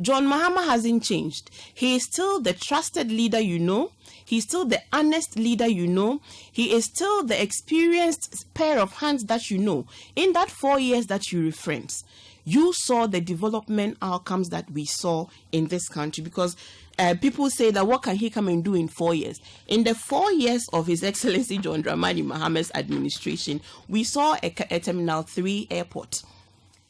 John Mahama hasn't changed. He is still the trusted leader you know. He's still the honest leader you know. He is still the experienced pair of hands that you know. In that 4 years that you reference, you saw the development outcomes that we saw in this country, because people say that what can he come and do in 4 years? In the 4 years of His Excellency John Dramani Mahama's administration, we saw a Terminal 3 airport.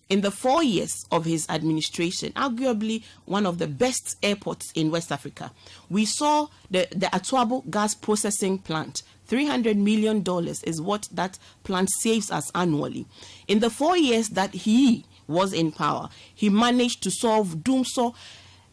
In the 4 years of his administration, arguably one of the best airports in West Africa, we saw the Atuabo gas processing plant. $300 million is what that plant saves us annually. In the 4 years that he was in power, he managed to solve Dumso,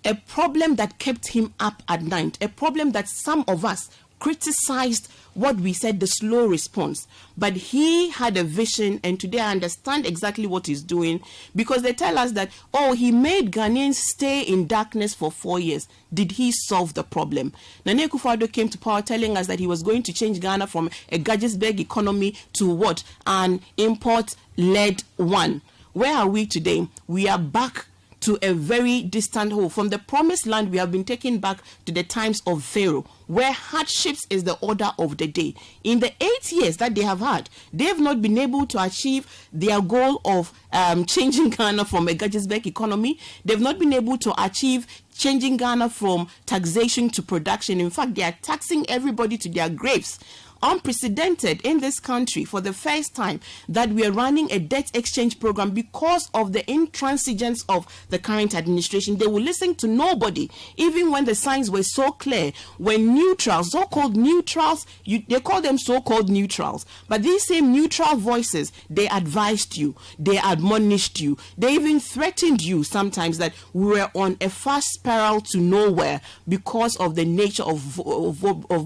a problem that kept him up at night, a problem that some of us criticized what we said, the slow response. But he had a vision, and today I understand exactly what he's doing, because they tell us that, oh, he made Ghanaians stay in darkness for 4 years. Did he solve the problem? Nana Akufo-Addo came to power telling us that he was going to change Ghana from a Gadgetsburg economy to what? An import-led one. Where are we today? We are back to a very distant hole. From the promised land, we have been taken back to the times of Pharaoh, where hardships is the order of the day. In the 8 years that they have had, they have not been able to achieve their goal of changing Ghana from a Gadgetsburg economy. They've not been able to achieve changing Ghana from taxation to production. In fact, they are taxing everybody to their graves. Unprecedented in this country, for the first time, that we are running a debt exchange program because of the intransigence of the current administration. They will listen to nobody, even when the signs were so clear. When neutrals, so-called neutrals, they call them so-called neutrals, but these same neutral voices, they advised you, they admonished you, they even threatened you sometimes that we were on a fast spiral to nowhere because of the nature of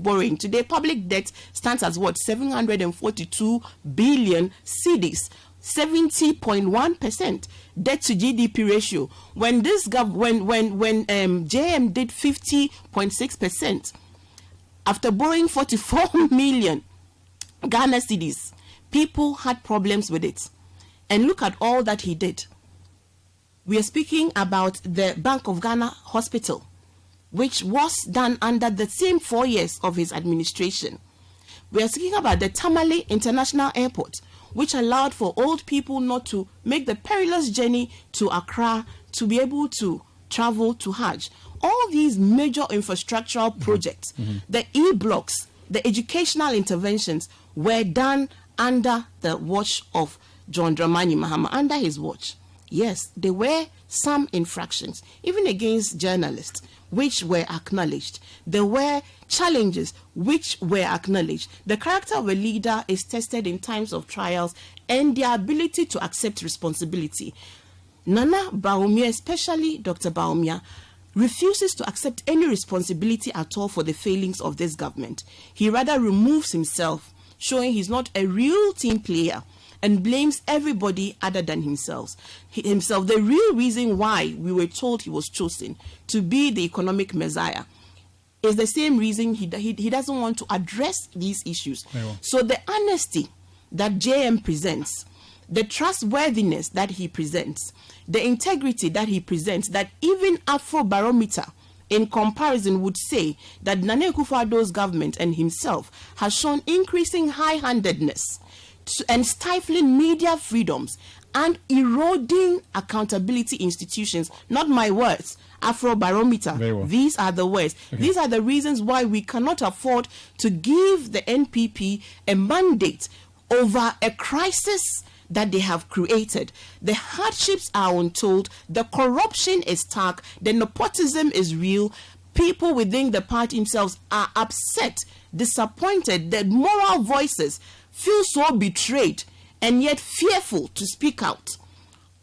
borrowing. Today, public debt stands as what? 742 billion cedis, 70.1% debt to GDP ratio. When this JM did 50.6%, after borrowing 44 million Ghana cedis, people had problems with it. And look at all that he did. We are speaking about the Bank of Ghana Hospital, which was done under the same 4 years of his administration. We are speaking about the Tamale International Airport, which allowed for old people not to make the perilous journey to Accra to be able to travel to Hajj. All these major infrastructural projects, the e-blocks, the educational interventions were done under the watch of John Dramani Mahama, under his watch. Yes, there were some infractions, even against journalists, which were acknowledged. There were challenges which were acknowledged. The character of a leader is tested in times of trials and their ability to accept responsibility. Nana Bawumia, especially Dr. Bawumia, refuses to accept any responsibility at all for the failings of this government. He rather removes himself, showing he's not a real team player, and blames everybody other than himself. The real reason why we were told he was chosen to be the economic messiah is the same reason he doesn't want to address these issues. So the honesty that JM presents, the trustworthiness that he presents, the integrity that he presents, that even Afrobarometer in comparison would say that Nana Akufo-Addo's government and himself has shown increasing high-handedness and stifling media freedoms and eroding accountability institutions. Not my words, Afrobarometer. Well. These are the words. Okay. These are the reasons why we cannot afford to give the NPP a mandate over a crisis that they have created. The hardships are untold, the corruption is stark, the nepotism is real. People within the party themselves are upset, disappointed. The moral voices feel so betrayed and yet fearful to speak out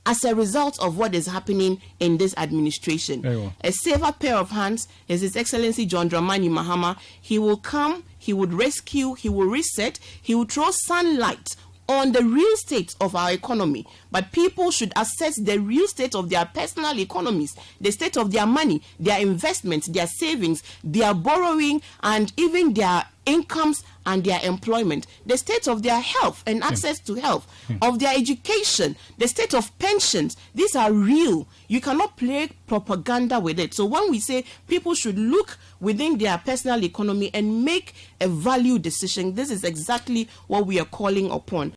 as a result of what is happening in this administration. A safer pair of hands is His Excellency John Dramani Mahama. He will come, he would rescue, he will reset, he will throw sunlight on the real state of our economy. But people should assess the real state of their personal economies, the state of their money, their investments, their savings, their borrowing, and even their incomes and their employment, the state of their health and access to health, of their education, the state of pensions. These are real. You cannot play propaganda with it. So when we say people should look within their personal economy and make a value decision, this is exactly what we are calling upon.